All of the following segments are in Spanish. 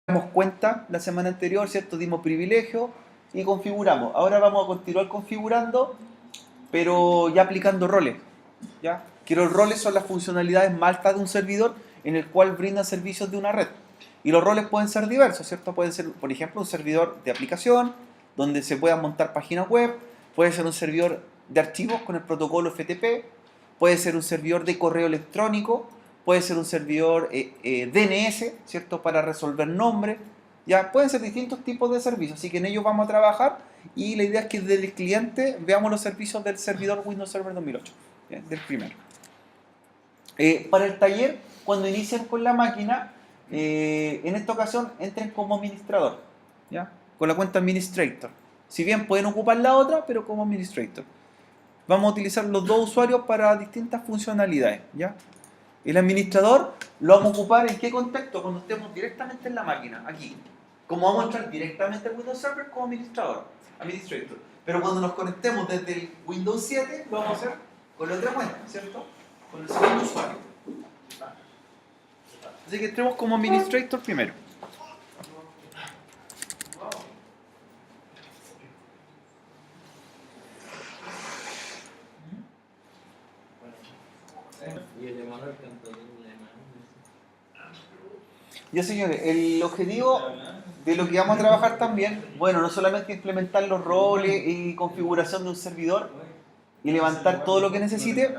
Damos cuenta la semana anterior, ¿cierto? Dimos privilegio y configuramos. Ahora vamos a continuar configurando, pero ya aplicando roles, ¿ya? Que los roles son las funcionalidades más altas de un servidor en el cual brinda servicios de una red. Y los roles pueden ser diversos, ¿cierto? Pueden ser, por ejemplo, un servidor de aplicación, donde se puedan montar páginas web, puede ser un servidor de archivos con el protocolo FTP, puede ser un servidor de correo electrónico, puede ser un servidor DNS, ¿cierto? Para resolver nombres, ya pueden ser distintos tipos de servicios, así que en ellos vamos a trabajar y la idea es que desde el cliente veamos los servicios del servidor Windows Server 2008, ¿ya? Del primero. Para el taller, cuando inician con la máquina, en esta ocasión entren como administrador, ¿ya? Con la cuenta administrator. Si bien pueden ocupar la otra, pero como administrator. Vamos a utilizar los dos usuarios para distintas funcionalidades, ¿ya? El administrador lo vamos a ocupar en qué contexto, cuando estemos directamente en la máquina, aquí. Como vamos a entrar directamente al Windows Server como administrator. Pero cuando nos conectemos desde el Windows 7, lo vamos a hacer con la otra cuenta, ¿cierto? Con el segundo usuario. Así que entremos como administrator primero. Ya señores, el objetivo de lo que vamos a trabajar también, bueno, no solamente implementar los roles y configuración de un servidor y levantar todo lo que necesite,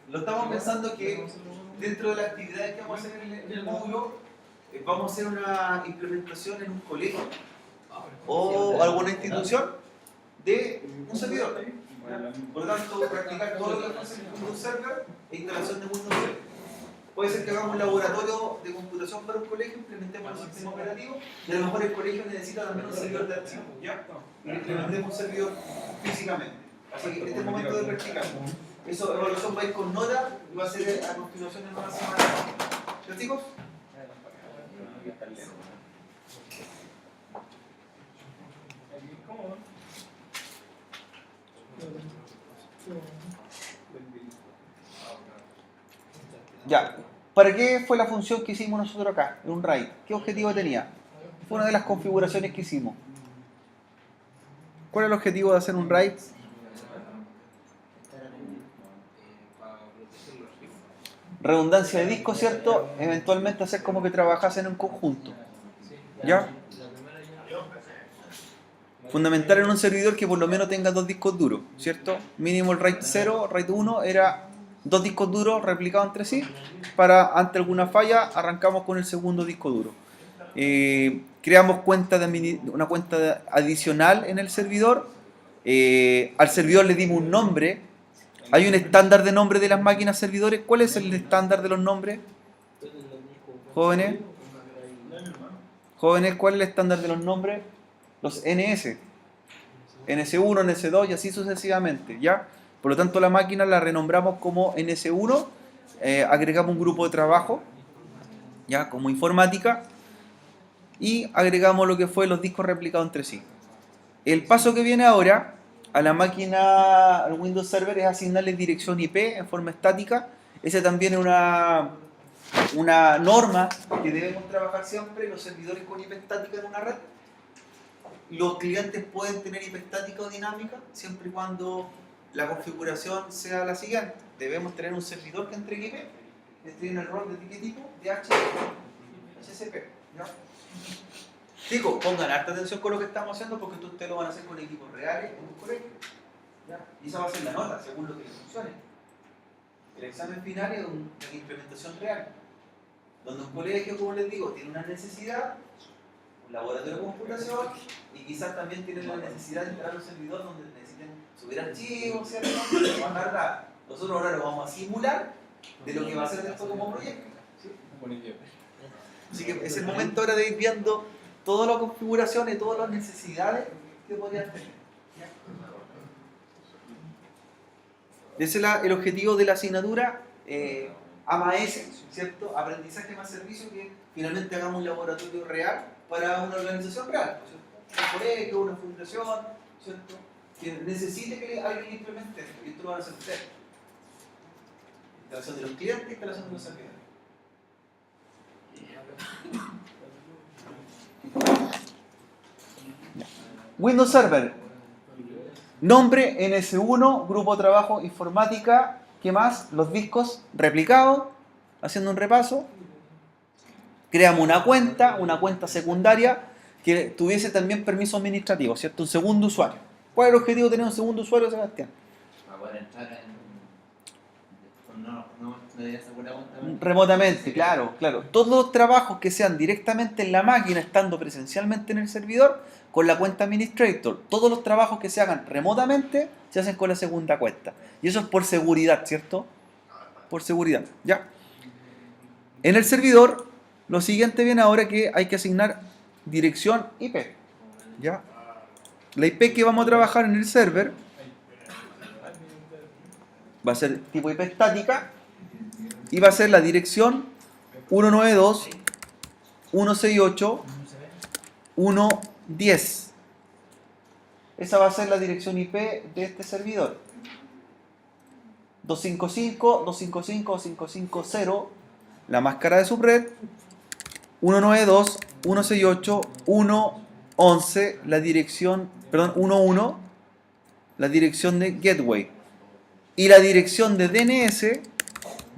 lo estamos pensando que dentro de las actividades que vamos a hacer en el módulo, vamos a hacer una implementación en un colegio o alguna institución de un servidor. Por lo tanto, practicar todo lo que vamos a hacer en Windows Server e instalación de Windows Server. Puede ser que hagamos un laboratorio de computación para un colegio, implementemos el sistema operativo y a lo mejor el colegio necesita también un servidor de archivo, ¿ya? Y implementemos un servidor físicamente. Así que en este momento de practicar. Eso, la evaluación va a ir con nota y va a ser a continuación en una semana. ¿Ya, chicos? Ya. ¿Para qué fue la función que hicimos nosotros acá, en un RAID? ¿Qué objetivo tenía? Fue una de las configuraciones que hicimos. ¿Cuál es el objetivo de hacer un RAID? Redundancia de disco, ¿cierto? Eventualmente hacer como que trabajasen en conjunto. ¿Ya? Fundamental en un servidor que por lo menos tenga dos discos duros, ¿cierto? Mínimo el RAID 0, RAID 1 era dos discos duros replicados entre sí. Para, ante alguna falla, arrancamos con el segundo disco duro. Creamos una cuenta adicional en el servidor. Al servidor le dimos un nombre. Hay un estándar de nombre de las máquinas servidores. ¿Cuál es el estándar de los nombres? Jóvenes. Jóvenes, ¿cuál es el estándar de los nombres? Los NS. NS1, NS2 y así sucesivamente, ¿ya? Por lo tanto, la máquina la renombramos como NS1. Agregamos un grupo de trabajo, ¿ya? Como informática. Y agregamos lo que fue los discos replicados entre sí. El paso que viene ahora a la máquina, al Windows Server, es asignarle dirección IP en forma estática. Esa también es una norma que debemos trabajar siempre, los servidores con IP estática en una red. Los clientes pueden tener IP estática o dinámica siempre y cuando la configuración sea la siguiente. Debemos tener un servidor que entregue IP, que esté en el rol de qué tipo, de HCP, ¿ya? Chicos, pongan harta atención con lo que estamos haciendo porque ustedes lo van a hacer con equipos reales en un colegio, ¿ya? Y esa va a ser la nota, según lo que les funcione. El examen final es una implementación real, donde un colegio, como les digo, tiene una necesidad, un laboratorio de computación y quizás también tienen la necesidad de entrar a un servidor donde necesiten subir archivos, ¿cierto? Nosotros ahora lo vamos a simular de lo que va a ser esto como proyecto, ¿sí? Así que es el momento ahora de ir viendo todas las configuraciones, todas las necesidades que podrían tener. Ese es el objetivo de la asignatura AMAS, ¿cierto? Aprendizaje más servicio, que finalmente hagamos un laboratorio real para una organización real, ¿cierto? Un colegio, una fundación, ¿cierto? Que necesite que alguien implemente esto, y esto lo van a hacer ustedes. Instalación de los clientes, instalación de los servidores. Windows Server. Nombre NS1, grupo de trabajo informática. ¿Qué más? Los discos replicados. Haciendo un repaso. Creamos una cuenta secundaria que tuviese también permiso administrativo, ¿cierto? Un segundo usuario. ¿Cuál es el objetivo de tener un segundo usuario, Sebastián? Para poder entrar en... No debería ser buena cuenta. Remotamente, claro. Todos los trabajos que sean directamente en la máquina, estando presencialmente en el servidor, con la cuenta administrator. Todos los trabajos que se hagan remotamente, se hacen con la segunda cuenta. Y eso es por seguridad, ¿cierto? Por seguridad, ¿ya? En el servidor, lo siguiente viene ahora que hay que asignar dirección IP, ¿ya? La IP que vamos a trabajar en el server va a ser tipo IP estática y va a ser la dirección 192.168.1.10. Esa va a ser la dirección IP de este servidor. 255.255.550, la máscara de subred. 192.168.1.11, la dirección, perdón, 1.1, la dirección de gateway. Y la dirección de DNS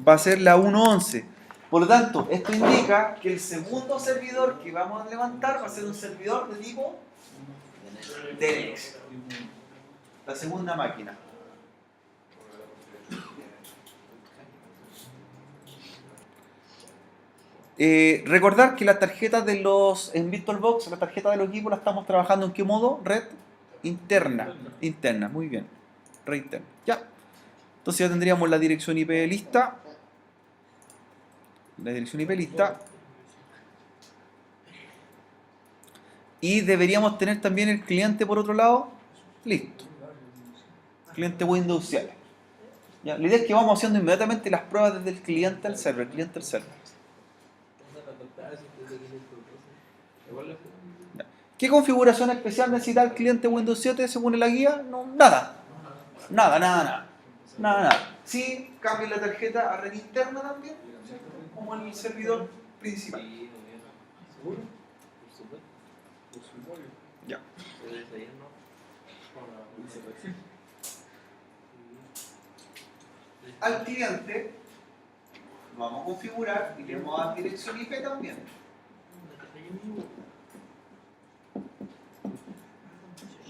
va a ser la 1.11. Por lo tanto, esto indica que el segundo servidor que vamos a levantar va a ser un servidor de tipo DNS. La segunda máquina. Recordar que las tarjetas de los en VirtualBox, la tarjeta de los equipos, la estamos trabajando en qué modo? Red interna. Interna, muy bien. Red interna. Ya. Entonces ya tendríamos la dirección IP lista. La dirección IP lista. Y deberíamos tener también el cliente por otro lado. Listo. Cliente Windows 7. Ya. La idea es que vamos haciendo inmediatamente las pruebas desde el cliente al server. Cliente al server. ¿Qué configuración especial necesita el cliente Windows 7 según la guía? No, nada. Nada. Sí, cambien la tarjeta a red interna también, como en el servidor principal. Ya. Al cliente lo vamos a configurar y le vamos a dar dirección IP también.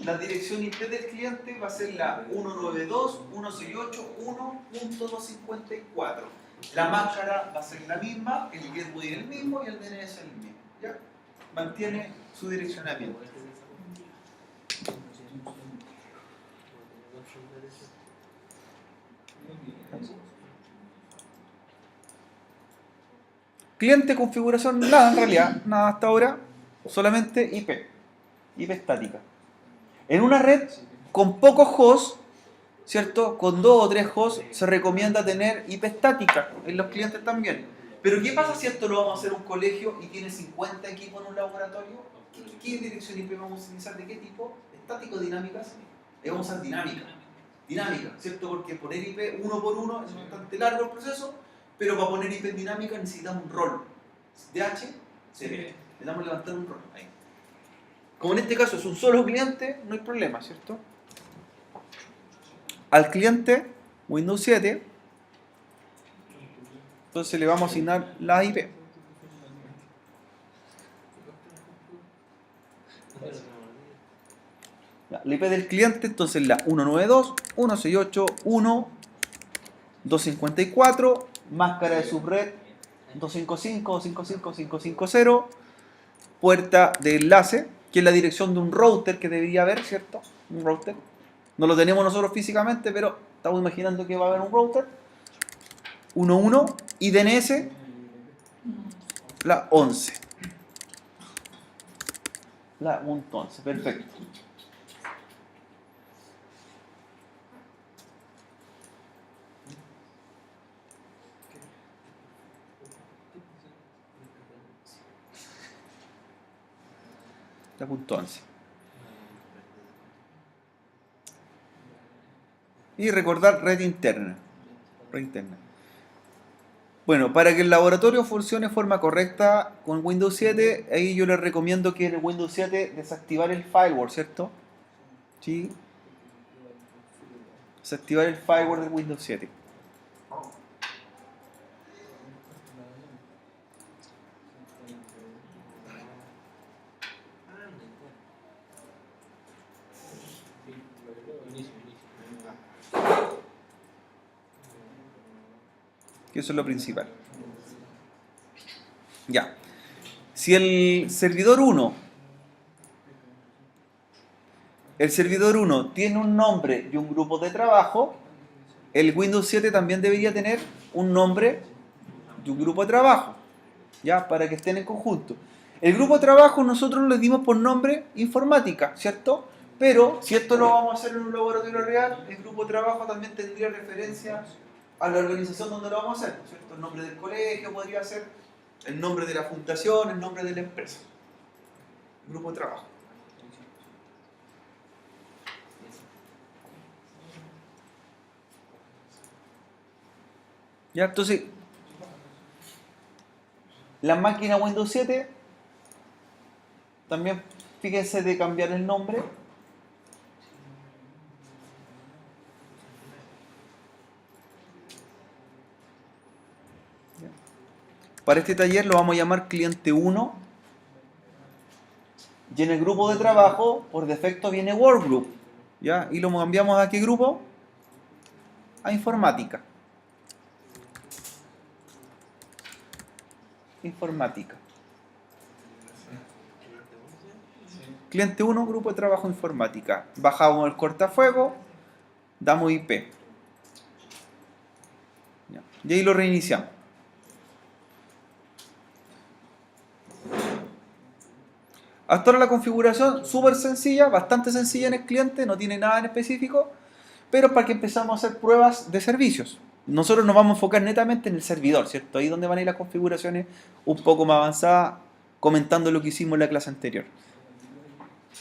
La dirección IP del cliente va a ser la 192.168.1.254. La máscara va a ser la misma, el gateway el mismo y el DNS el mismo. ¿Ya? Mantiene su direccionamiento. Cliente, configuración, nada en realidad, nada hasta ahora, solamente IP estática. En una red con pocos hosts, ¿cierto? Con 2 o 3 hosts se recomienda tener IP estática en los clientes también. Pero ¿qué pasa si esto lo vamos a hacer en un colegio y tiene 50 equipos en un laboratorio? ¿Qué dirección IP vamos a utilizar? ¿De qué tipo? ¿Estático o dinámicas? Vamos a usar dinámica. Dinámica, ¿cierto? Porque poner IP uno por uno es bastante largo el proceso, pero para poner IP en dinámica necesitamos un rol. DH, CP. Necesitamos levantar un rol. Ahí. Como en este caso es un solo cliente, no hay problema, ¿cierto? Al cliente Windows 7, entonces le vamos a asignar la IP. La IP del cliente, entonces la 192.168.1.254, máscara de subred 255.255.550, puerta de enlace, que es la dirección de un router que debería haber, ¿cierto? Un router. No lo tenemos nosotros físicamente, pero estamos imaginando que va a haber un router. 1.1 y DNS la 11. La .11, perfecto. La .11. Y recordar red interna. Red interna. Bueno, para que el laboratorio funcione de forma correcta con Windows 7, ahí yo les recomiendo que en Windows 7 desactivar el firewall, ¿cierto? ¿sí? Desactivar el firewall del Windows 7. Que eso es lo principal. Ya. Si el servidor 1 tiene un nombre y un grupo de trabajo, el Windows 7 también debería tener un nombre y un grupo de trabajo, ¿ya? Para que estén en conjunto. El grupo de trabajo nosotros le dimos por nombre informática, ¿cierto? Pero si esto lo vamos a hacer en un laboratorio real, el grupo de trabajo también tendría referencia a la organización donde lo vamos a hacer, ¿cierto? El nombre del colegio podría ser, el nombre de la fundación, el nombre de la empresa. Grupo de trabajo. ¿Ya? Entonces, la máquina Windows 7, también fíjense de cambiar el nombre. Para este taller lo vamos a llamar cliente 1. Y en el grupo de trabajo, por defecto viene Workgroup, ¿ya? Y lo cambiamos a ¿qué grupo? A informática. Informática. Cliente 1, grupo de trabajo informática. Bajamos el cortafuego, damos IP. ¿Ya? Y ahí lo reiniciamos. Hasta ahora la configuración súper sencilla, bastante sencilla en el cliente, no tiene nada en específico, pero para que empezamos a hacer pruebas de servicios. Nosotros nos vamos a enfocar netamente en el servidor, ¿cierto? Ahí donde van a ir las configuraciones un poco más avanzadas, comentando lo que hicimos en la clase anterior.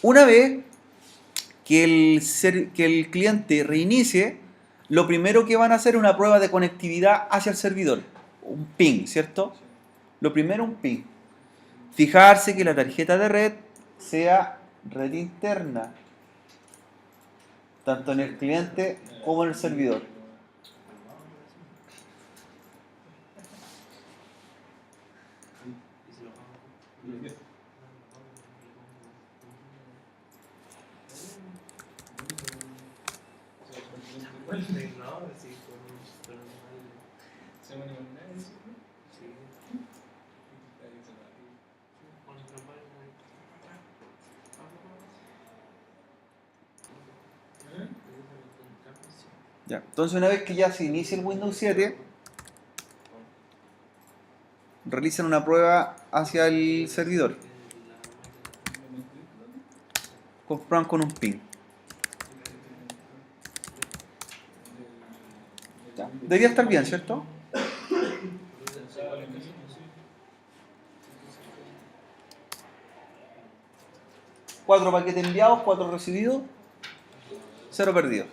Una vez que el cliente reinicie, lo primero que van a hacer es una prueba de conectividad hacia el servidor. Un ping, ¿cierto? Lo primero, un ping. Fijarse que la tarjeta de red sea red interna, tanto en el cliente como en el servidor. Ya. Entonces, una vez que ya se inicia el Windows 7, realizan una prueba hacia el servidor. Compran con un ping. Ya. Debería estar bien, ¿cierto? 4 paquetes enviados, 4 recibidos, 0 perdidos.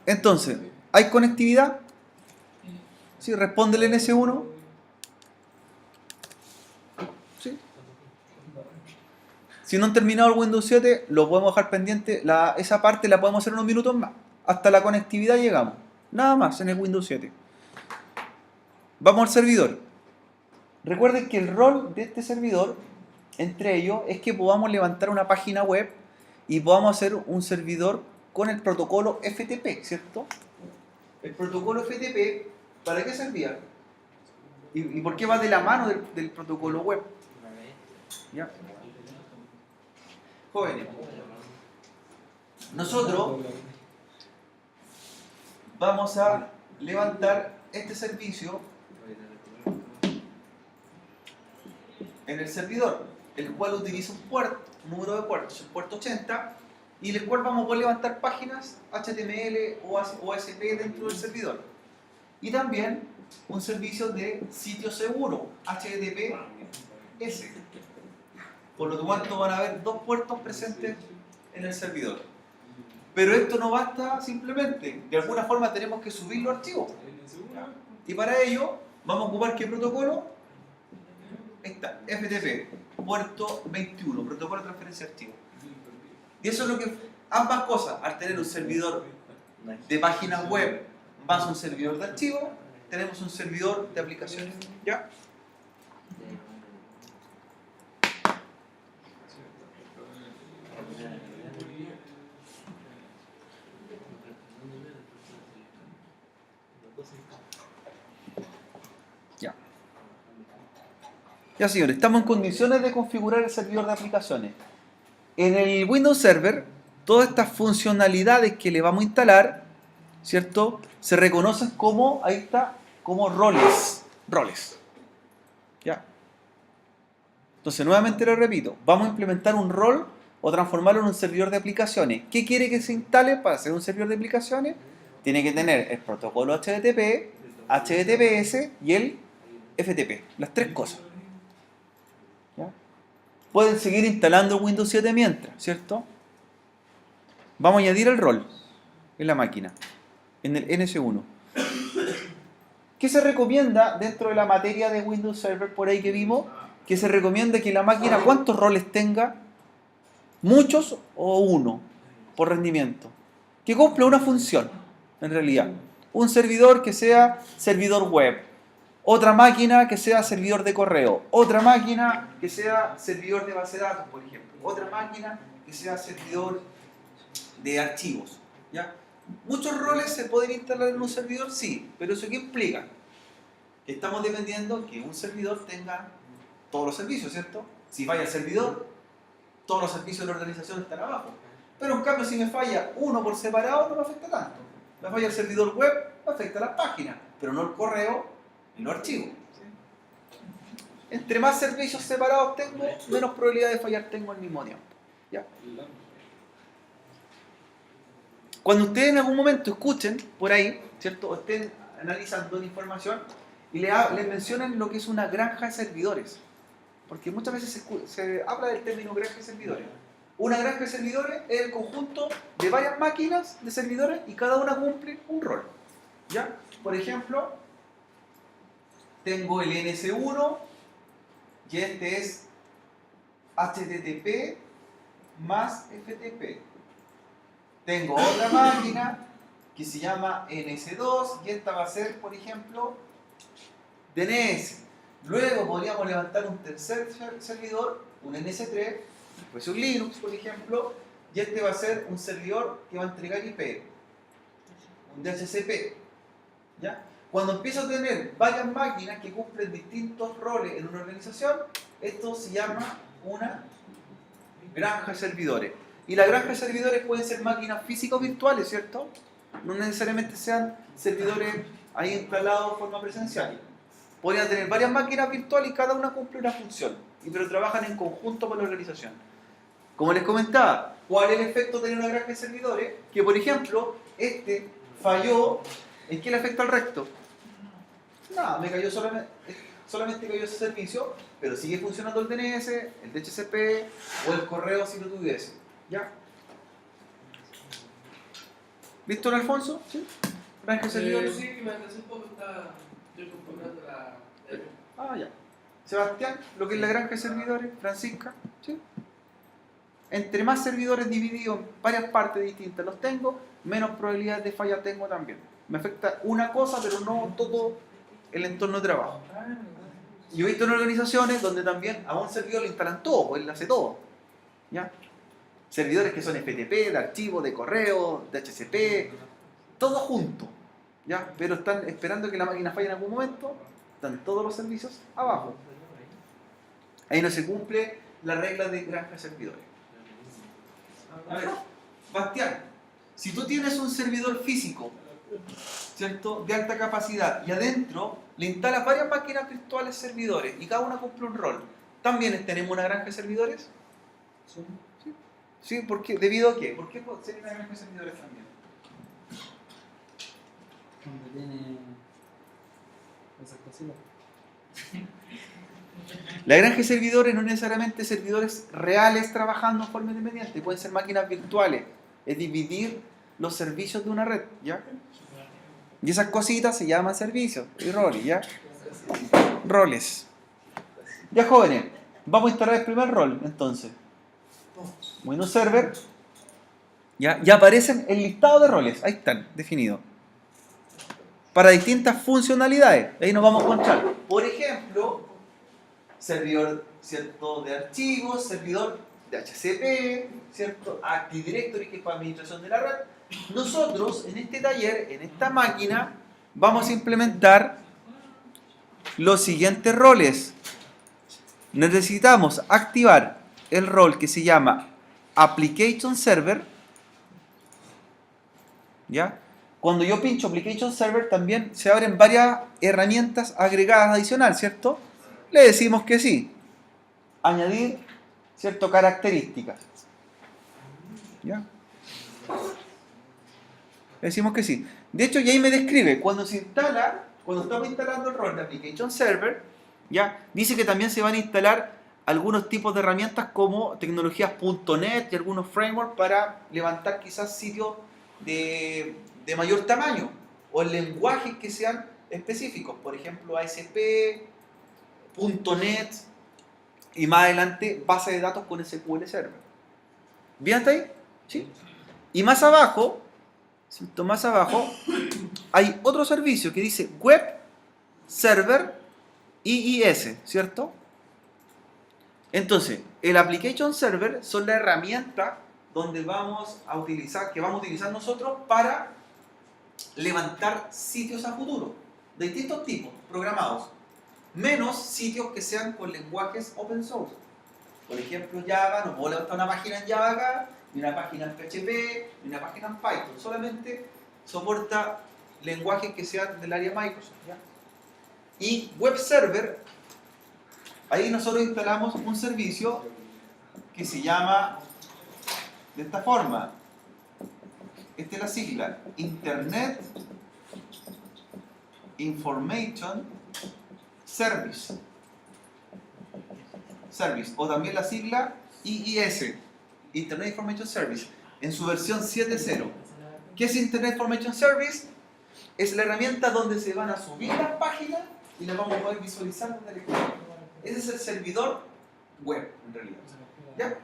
Entonces, ¿hay conectividad? Sí, responde el NS1. Sí. Si no han terminado el Windows 7, lo podemos dejar pendiente. Esa parte la podemos hacer unos minutos más. Hasta la conectividad llegamos. Nada más en el Windows 7. Vamos al servidor. Recuerden que el rol de este servidor, entre ellos, es que podamos levantar una página web y podamos hacer un servidor con el protocolo FTP, ¿cierto? El protocolo FTP, ¿para qué servía? ¿Y por qué va de la mano del protocolo web? ¿Ya? Jóvenes, nosotros vamos a levantar este servicio en el servidor, el cual utiliza un número de puertos, el puerto 80, y el cual vamos a poder levantar páginas HTML o ASP dentro del servidor. Y también un servicio de sitio seguro, HTTPS. Por lo tanto van a haber 2 puertos presentes en el servidor. Pero esto no basta simplemente, de alguna forma tenemos que subir los archivos. Y para ello vamos a ocupar ¿qué protocolo? Ahí está, FTP, puerto 21, protocolo de transferencia de archivos. Y eso es lo que, ambas cosas, al tener un servidor de páginas web más un servidor de archivos, tenemos un servidor de aplicaciones, ¿ya? Ya. Ya, señores, estamos en condiciones de configurar el servidor de aplicaciones. En el Windows Server, todas estas funcionalidades que le vamos a instalar, ¿cierto? Se reconocen como, ahí está, como roles. Roles. ¿Ya? Entonces, nuevamente lo repito, vamos a implementar un rol o transformarlo en un servidor de aplicaciones. ¿Qué quiere que se instale para hacer un servidor de aplicaciones? Tiene que tener el protocolo HTTP, HTTPS y el FTP. Las tres cosas. ¿Ya? Pueden seguir instalando Windows 7 mientras, ¿cierto? Vamos a añadir el rol en la máquina, en el NS1. ¿Qué se recomienda dentro de la materia de Windows Server por ahí que vimos? Que se recomienda que la máquina, ¿cuántos roles tenga? ¿Muchos o uno? Por rendimiento. Que cumpla una función, en realidad. Un servidor que sea servidor web. Otra máquina que sea servidor de correo. Otra máquina que sea servidor de base de datos, por ejemplo. Otra máquina que sea servidor de archivos. ¿Ya? ¿Muchos roles se pueden instalar en un servidor? Sí, pero ¿eso qué implica? Que estamos dependiendo que un servidor tenga todos los servicios, ¿cierto? Si falla el servidor, todos los servicios de la organización están abajo. Pero en cambio, si me falla uno por separado, no me afecta tanto. Me falla el servidor web, me afecta las páginas, pero no el correo ni los archivos. Entre más servicios separados tengo, menos probabilidad de fallar tengo al mismo tiempo. ¿Ya? Cuando ustedes en algún momento escuchen por ahí, ¿cierto? O estén analizando la información y les mencionan lo que es una granja de servidores. Porque muchas veces se habla del término granja de servidores. Una granja de servidores es el conjunto de varias máquinas de servidores y cada una cumple un rol. ¿Ya? Por ejemplo, tengo el NS1 y este es HTTP más FTP. Tengo otra máquina que se llama NS2 y esta va a ser, por ejemplo, DNS. Luego podríamos levantar un tercer servidor, un NS3, pues un Linux, por ejemplo, y este va a ser un servidor que va a entregar IP, un DHCP. ¿Ya? Cuando empiezo a tener varias máquinas que cumplen distintos roles en una organización, esto se llama una granja de servidores. Y la granja de servidores pueden ser máquinas físicas o virtuales, ¿cierto? No necesariamente sean servidores ahí instalados de forma presencial. Podrían tener varias máquinas virtuales y cada una cumple una función, pero trabajan en conjunto con la organización. Como les comentaba, ¿cuál es el efecto de tener una granja de servidores? Que, por ejemplo, este falló, ¿en qué le afecta al resto? Nada, me cayó solamente cayó ese servicio, pero sigue funcionando el DNS, el DHCP o el correo si lo tuviese. ¿Ya? ¿Listo, don Alfonso? ¿Sí? ¿Granja de servidores? Sí, me hace un poco está yo configurando la... Ah, ya. Sebastián, lo que es la granja de servidores, Francisca, ¿sí? Entre más servidores divididos en varias partes distintas los tengo, menos probabilidades de falla tengo también. Me afecta una cosa, pero no todo el entorno de trabajo. Yo he visto en organizaciones donde también a un servidor le instalan todo, pues él hace todo. ¿Ya? Servidores que son FTP, de archivos, de correo, de HCP, todo junto. ¿Ya? Pero están esperando que la máquina falle en algún momento, están todos los servicios abajo. Ahí no se cumple la regla de granja de servidores. A ver, Bastián, si tú tienes un servidor físico, ¿cierto?, de alta capacidad y adentro le instalas varias máquinas virtuales servidores y cada una cumple un rol, ¿también tenemos una granja de servidores? Sí. ¿Sí? ¿Por qué? ¿Debido a qué? ¿Por qué sería una granja de servidores también? Cuando tiene esa cosita. La granja de servidores no necesariamente servidores reales trabajando en forma independiente, pueden ser máquinas virtuales, es dividir los servicios de una red, ¿ya? Y esas cositas se llaman servicios y roles, ¿ya? Roles. Ya jóvenes, vamos a instalar el primer rol entonces. Windows Server. Ya aparecen el listado de roles, ahí están, definidos. Para distintas funcionalidades, ahí nos vamos a encontrar. Por ejemplo, servidor, ¿cierto?, de archivos, servidor de HCP, ¿cierto?, Active Directory, que es para administración de la red. Nosotros, en este taller, en esta máquina, vamos a implementar los siguientes roles. Necesitamos activar el rol que se llama Application Server. ¿Ya? Cuando yo pincho Application Server también se abren varias herramientas agregadas adicional, ¿cierto? Le decimos que sí. Añadir, ¿cierto?, características. ¿Ya? Le decimos que sí. De hecho, ya ahí me describe, cuando se instala, cuando estamos instalando el rol de Application Server, ¿ya?, dice que también se van a instalar algunos tipos de herramientas como tecnologías .NET y algunos frameworks para levantar quizás sitios de mayor tamaño o lenguajes que sean específicos, por ejemplo ASP, .NET y más adelante base de datos con SQL Server. ¿Bien hasta ahí? ¿Sí? Y más abajo, ¿cierto?, más abajo hay otro servicio que dice Web Server IIS, ¿cierto? Entonces, el Application Server son la herramienta donde vamos a utilizar, que vamos a utilizar nosotros para levantar sitios a futuro, de distintos tipos, programados, menos sitios que sean con lenguajes open source. Por ejemplo, Java, no puedo levantar una página en Java acá, ni una página en PHP, ni una página en Python, solamente soporta lenguajes que sean del área Microsoft, ¿ya? Y Web Server, ahí nosotros instalamos un servicio que se llama de esta forma. Esta es la sigla: Internet Information Service. O también la sigla IIS, Internet Information Service, en su versión 7.0. ¿Qué es Internet Information Service? Es la herramienta donde se van a subir las páginas y las vamos a poder visualizar desde el exterior. Ese es el servidor web, en realidad. ¿Ya?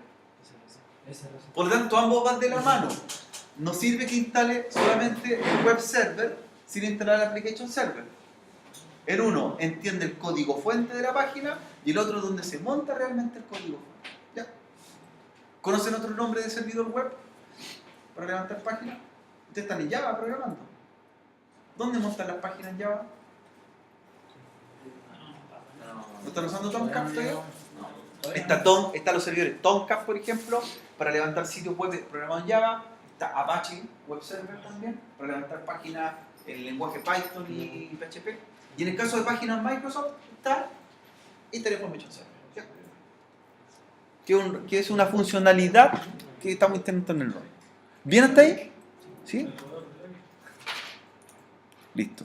Por lo tanto, ambos van de la mano. No sirve que instale solamente el web server sin instalar el application server. El uno entiende el código fuente de la página y el otro donde se monta realmente el código fuente. ¿Ya? ¿Conocen otro nombre de servidor web para levantar páginas? Ustedes están en Java programando. ¿Dónde montan las páginas en Java? ¿No están usando Tomcat todavía? Están los servidores Tomcat, por ejemplo, para levantar sitios web programados en Java. Está Apache Web Server también, para levantar páginas en lenguaje Python y PHP. Y en el caso de páginas Microsoft, está Internet Information Server, que es una funcionalidad que estamos intentando en el rol. ¿Bien hasta ahí? ¿Sí? Listo.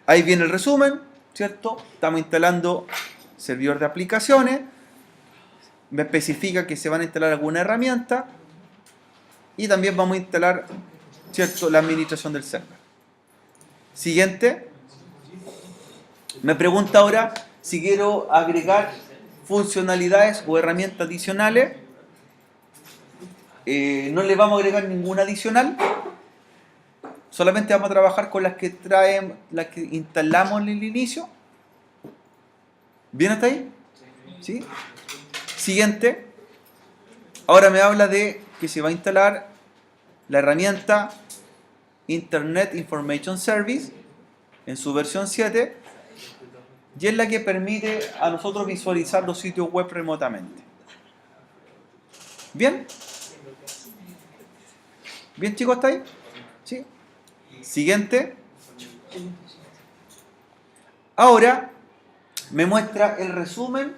Ahí viene el resumen, ¿cierto? Estamos instalando servidor de aplicaciones. Me especifica que se van a instalar alguna herramienta. Y también vamos a instalar, ¿cierto?, la administración del server. Siguiente. Me pregunta ahora si quiero agregar funcionalidades o herramientas adicionales. No le vamos a agregar ninguna adicional. Solamente vamos a trabajar con las que instalamos en el inicio. ¿Bien hasta ahí? ¿Sí? Siguiente. Ahora me habla de que se va a instalar la herramienta Internet Information Service en su versión 7 y es la que permite a nosotros visualizar los sitios web remotamente. ¿Bien? ¿Bien, chicos, hasta ahí? ¿Sí? Siguiente. Ahora me muestra el resumen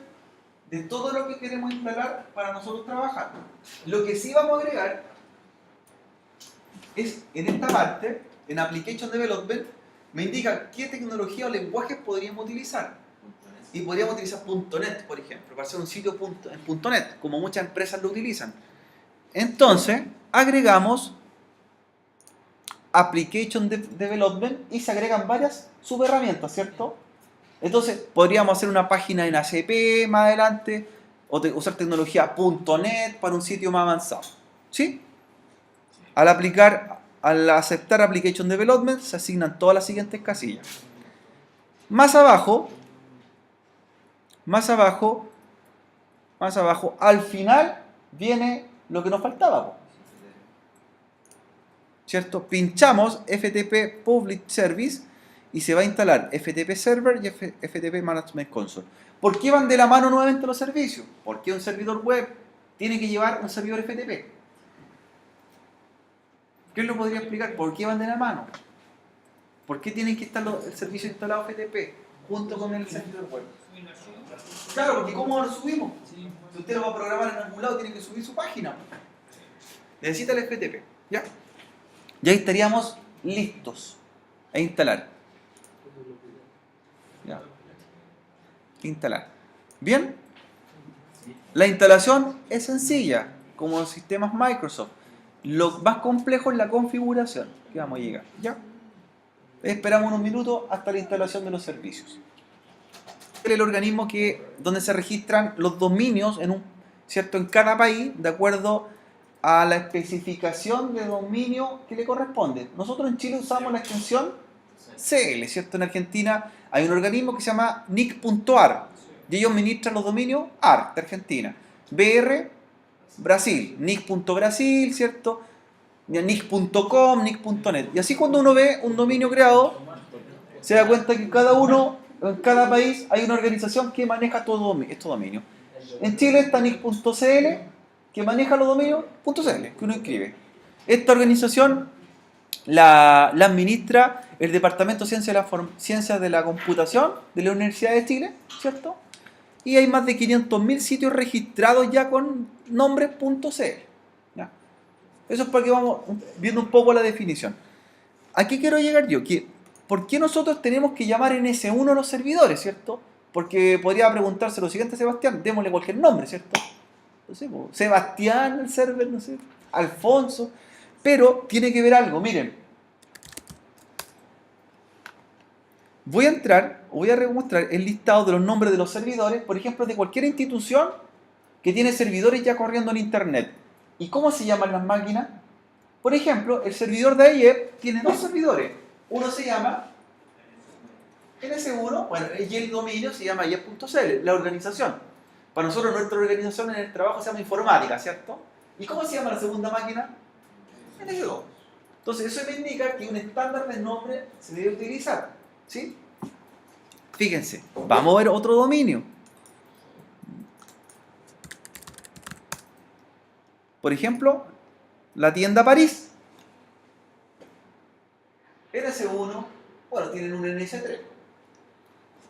de todo lo que queremos instalar para nosotros trabajar. Lo que sí vamos a agregar es en esta parte, en Application Development, me indica qué tecnología o lenguajes podríamos utilizar. Y podríamos utilizar .NET, por ejemplo, para hacer un sitio en .NET, como muchas empresas lo utilizan. Entonces, agregamos Application Development y se agregan varias subherramientas, ¿cierto? Entonces, podríamos hacer una página en ACP más adelante, o usar tecnología .NET para un sitio más avanzado. ¿Sí? Al aceptar Application Development, se asignan todas las siguientes casillas. Más abajo, al final, viene lo que nos faltaba, po, ¿cierto? Pinchamos FTP Public Service y se va a instalar FTP Server y FTP Management Console. ¿Por qué van de la mano nuevamente los servicios? ¿Por qué un servidor web tiene que llevar un servidor FTP? ¿Quién lo podría explicar? ¿Por qué van de la mano? ¿Por qué tienen que estar el servicio instalado FTP junto con el servidor web? Claro, porque ¿cómo lo subimos? Si usted lo va a programar en algún lado, tiene que subir su página. Necesita el FTP. ¿Ya? Y ahí estaríamos listos a instalar. ¿Ya? Instalar. ¿Bien? La instalación es sencilla, como en sistemas Microsoft. Lo más complejo es la configuración, que vamos a llegar. ¿Ya? Esperamos unos minutos hasta la instalación de los servicios. El organismo donde se registran los dominios ¿cierto? En cada país, de acuerdo a la especificación de dominio que le corresponde. Nosotros en Chile usamos la extensión CL, ¿cierto? En Argentina hay un organismo que se llama nic.ar y ellos administran los dominios AR de Argentina, BR Brasil, nic.brasil, ¿cierto? nic.com, nic.net. Y así cuando uno ve un dominio creado, se da cuenta que en cada país hay una organización que maneja todo estos dominios. En Chile está nic.cl, que maneja los dominios .cl, que uno inscribe. Esta organización la administra el Departamento de Ciencias de la Computación de la Universidad de Chile, ¿cierto? Y hay más de 500.000 sitios registrados ya con nombres .cl. ¿Ya? Eso es para que vamos viendo un poco la definición. ¿A qué quiero llegar yo? ¿Por qué nosotros tenemos que llamar NS1 a los servidores, ¿cierto? Porque podría preguntarse lo siguiente, Sebastián, démosle cualquier nombre, ¿cierto? No sé, Sebastián, el server, no sé, Alfonso, pero tiene que ver algo, miren. Voy a mostrar el listado de los nombres de los servidores, por ejemplo, de cualquier institución que tiene servidores ya corriendo en Internet. ¿Y cómo se llaman las máquinas? Por ejemplo, el servidor de AIEP tiene dos servidores. Uno se llama NS1, bueno, y el dominio se llama AIEP.cl, la organización. Para nosotros, nuestra organización en el trabajo se llama informática, ¿cierto? ¿Y cómo se llama la segunda máquina? NS2. Entonces, eso me indica que un estándar de nombre se debe utilizar, ¿sí? Fíjense, vamos a ver otro dominio. Por ejemplo, la tienda París. NS1, bueno, tienen un NS3.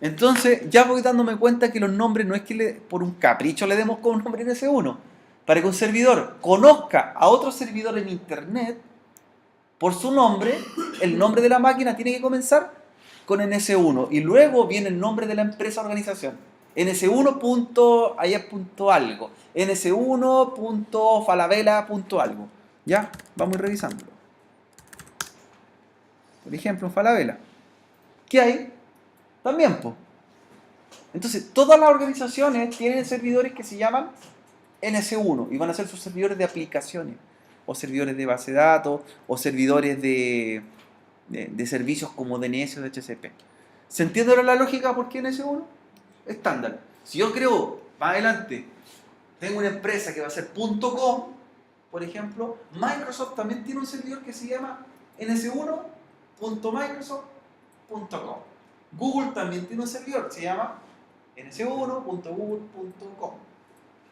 Entonces, ya voy dándome cuenta que los nombres no es que por un capricho le demos con un nombre NS1. Para que un servidor conozca a otro servidor en Internet, por su nombre, el nombre de la máquina tiene que comenzar con NS1. Y luego viene el nombre de la empresa o organización. NS1.algo. NS1.falabella.algo. ¿Ya? Vamos a ir revisándolo. Por ejemplo, en Falabella. ¿Qué hay? También, pues. Entonces, todas las organizaciones tienen servidores que se llaman NS1 y van a ser sus servidores de aplicaciones, o servidores de base de datos, o servidores de servicios como DNS o DHCP. ¿Se entiende ahora la lógica por qué NS1? Estándar. Si yo creo, más adelante, tengo una empresa que va a ser .com, por ejemplo, Microsoft también tiene un servidor que se llama ns1.microsoft.com. Google también tiene un servidor que se llama ns1.google.com.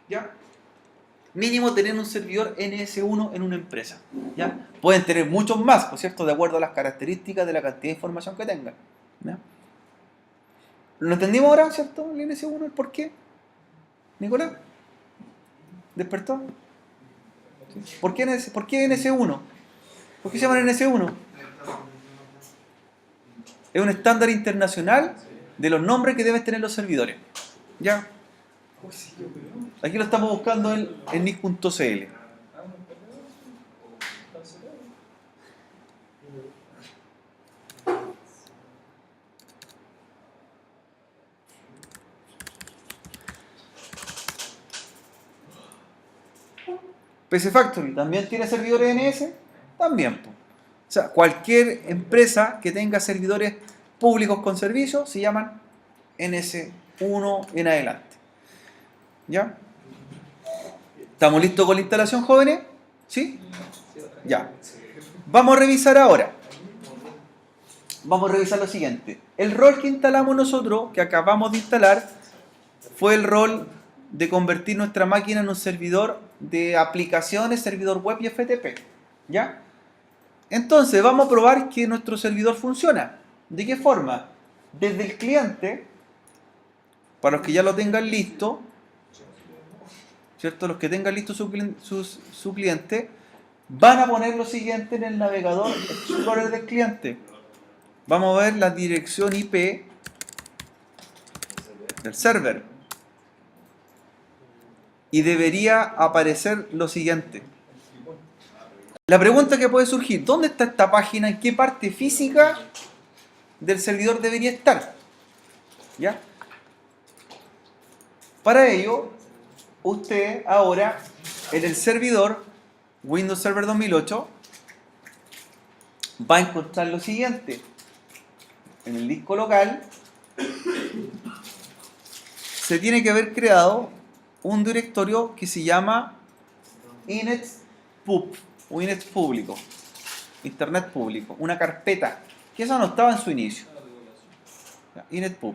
¿Ya? Mínimo tener un servidor NS1 en una empresa. ¿Ya? Pueden tener muchos más, por cierto, de acuerdo a las características de la cantidad de información que tengan. ¿Ya? ¿Lo entendimos ahora, cierto? El NS1, el por qué. ¿Nicolás? ¿Despertó? ¿Sí? ¿Por qué NS1? ¿Por qué se llama NS1? Es un estándar internacional de los nombres que deben tener los servidores. ¿Ya? Aquí lo estamos buscando en nic.cl. PC Factory también tiene servidores NS, también. Po. O sea, cualquier empresa que tenga servidores públicos con servicio se llaman NS1 en adelante. ¿Ya? ¿Estamos listos con la instalación, jóvenes? ¿Sí? Ya. Vamos a revisar ahora. Vamos a revisar lo siguiente. El rol que instalamos nosotros, que acabamos de instalar, fue el rol de convertir nuestra máquina en un servidor de aplicaciones, servidor web y FTP. ¿Ya? Entonces, vamos a probar que nuestro servidor funciona. ¿De qué forma? Desde el cliente, para los que ya lo tengan listo, ¿cierto? Los que tengan listo su cliente, van a poner lo siguiente en el navegador Explorer del cliente. Vamos a ver la dirección IP del server. Y debería aparecer lo siguiente. La pregunta que puede surgir, ¿dónde está esta página? ¿En qué parte física del servidor debería estar? ¿Ya? Para ello, usted ahora en el servidor Windows Server 2008 va a encontrar lo siguiente. En el disco local se tiene que haber creado un directorio que se llama inetpub o inet público, internet público, una carpeta que esa no estaba en su inicio. Inetpub.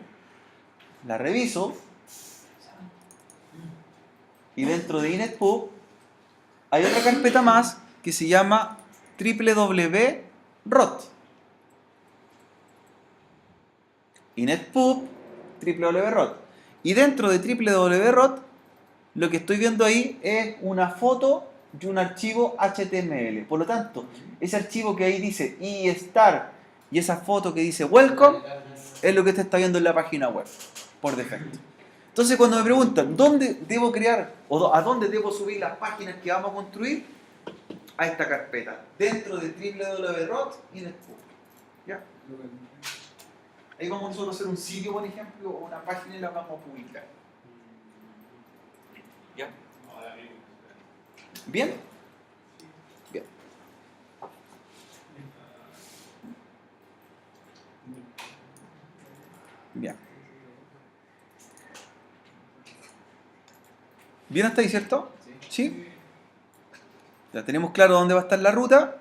La reviso y dentro de inetpub hay otra carpeta más que se llama www.rot. Inetpub www.rot. Y dentro de www.rot lo que estoy viendo ahí es una foto y un archivo HTML. Por lo tanto, ese archivo que ahí dice iStar y esa foto que dice welcome es lo que usted está viendo en la página web por defecto. Entonces, cuando me preguntan ¿dónde debo crear o a dónde debo subir las páginas que vamos a construir? A esta carpeta, dentro de www.rot y inetpub. ¿Ya? Ahí vamos nosotros a hacer un sitio, por ejemplo, o una página y la vamos a publicar. ¿Ya? ¿Bien? Bien. Bien. ¿Bien hasta ahí, cierto? ¿Sí? Ya tenemos claro dónde va a estar la ruta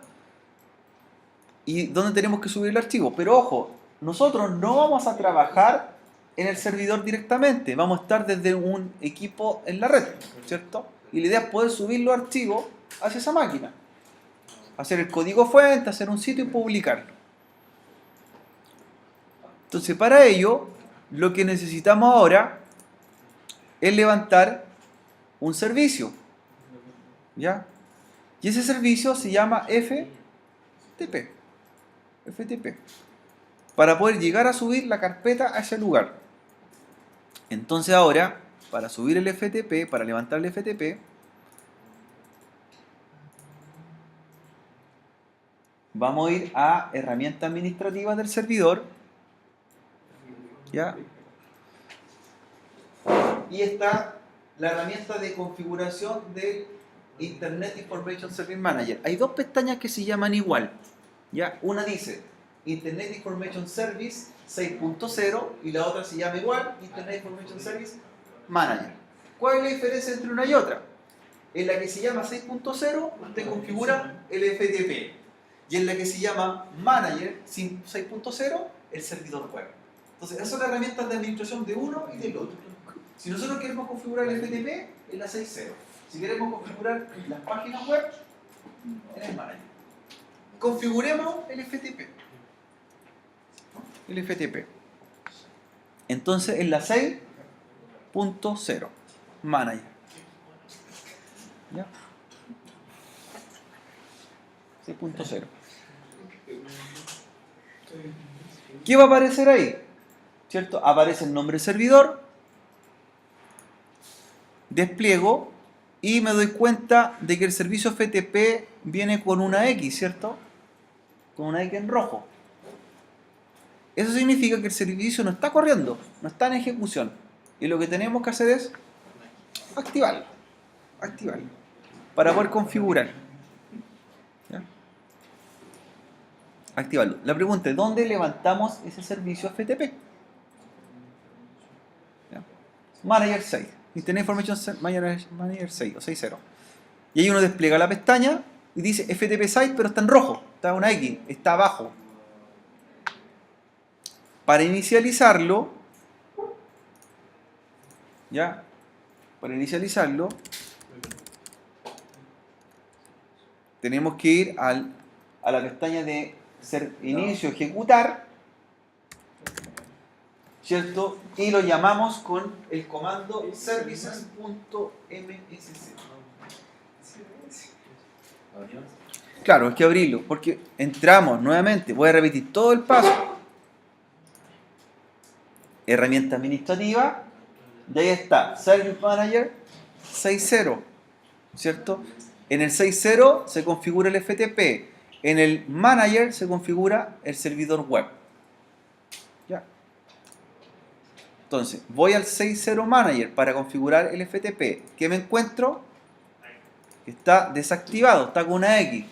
y dónde tenemos que subir el archivo. Pero ojo, nosotros no vamos a trabajar en el servidor directamente. Vamos a estar desde un equipo en la red, ¿cierto? Y la idea es poder subir los archivos hacia esa máquina. Hacer el código fuente, hacer un sitio y publicarlo. Entonces, para ello, lo que necesitamos ahora es levantar un servicio. ¿Ya? Y ese servicio se llama FTP. FTP. Para poder llegar a subir la carpeta a ese lugar. Entonces ahora, para subir el FTP, para levantar el FTP, vamos a ir a herramientas administrativas del servidor. ¿Ya? Y está la herramienta de configuración del Internet Information Service Manager. Hay dos pestañas que se llaman igual. ¿Ya? Una dice Internet Information Service 6.0 y la otra se llama igual Internet Information Service Manager. ¿Cuál es la diferencia entre una y otra? En la que se llama 6.0 usted configura el FTP y en la que se llama Manager 6.0 el servidor web. Entonces esas son las herramientas de administración de uno y del otro. Si nosotros queremos configurar el FTP en la 6.0, si queremos configurar las páginas web en el Manager, configuremos el FTP. El FTP. Entonces en la 6.0 Manager. ¿Ya? 6.0. ¿Qué va a aparecer ahí? ¿Cierto? Aparece el nombre servidor, despliego y me doy cuenta de que el servicio FTP viene con una X, ¿cierto? Con una X en rojo. Eso significa que el servicio no está corriendo, no está en ejecución. Y lo que tenemos que hacer es activarlo. Activarlo. para poder configurar. ¿Ya? Activarlo. La pregunta es, ¿dónde levantamos ese servicio FTP? ¿Ya? Manager 6. Internet Information Manager 6 o 6.0. Y ahí uno despliega la pestaña y dice FTP Site, pero está en rojo. Está una X, está abajo. Para inicializarlo, ¿ya? Para inicializarlo, tenemos que ir a la pestaña de inicio, ejecutar, ¿cierto? Y lo llamamos con el comando services.msc. Claro, hay que abrirlo, porque entramos nuevamente, voy a repetir todo el paso. Herramienta administrativa, y ahí está, Service Manager 6.0, ¿cierto? En el 6.0 se configura el FTP, en el Manager se configura el servidor web. ¿Ya? Entonces, voy al 6.0 Manager para configurar el FTP. ¿Qué me encuentro? Está desactivado, está con una X.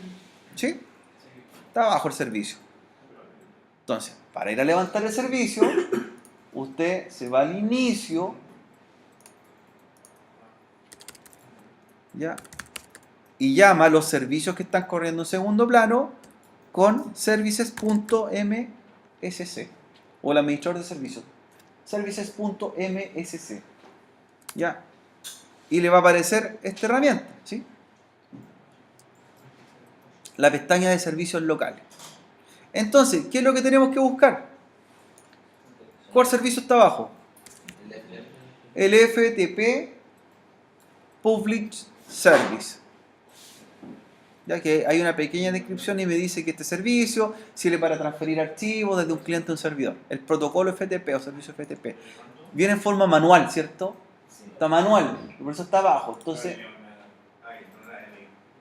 ¿Sí? Está abajo el servicio. Entonces, para ir a levantar el servicio, usted se va al inicio, ¿ya? Y llama a los servicios que están corriendo en segundo plano con services.msc o el administrador de servicios. Services.msc. ¿Ya? Y le va a aparecer esta herramienta, ¿sí? La pestaña de servicios locales. Entonces, ¿qué es lo que tenemos que buscar? ¿Cuál servicio está abajo? El FTP Public Service. Ya que hay una pequeña descripción y me dice que este servicio sirve para transferir archivos desde un cliente a un servidor. El protocolo FTP o servicio FTP viene en forma manual, ¿cierto? Está manual, por eso está abajo. Entonces,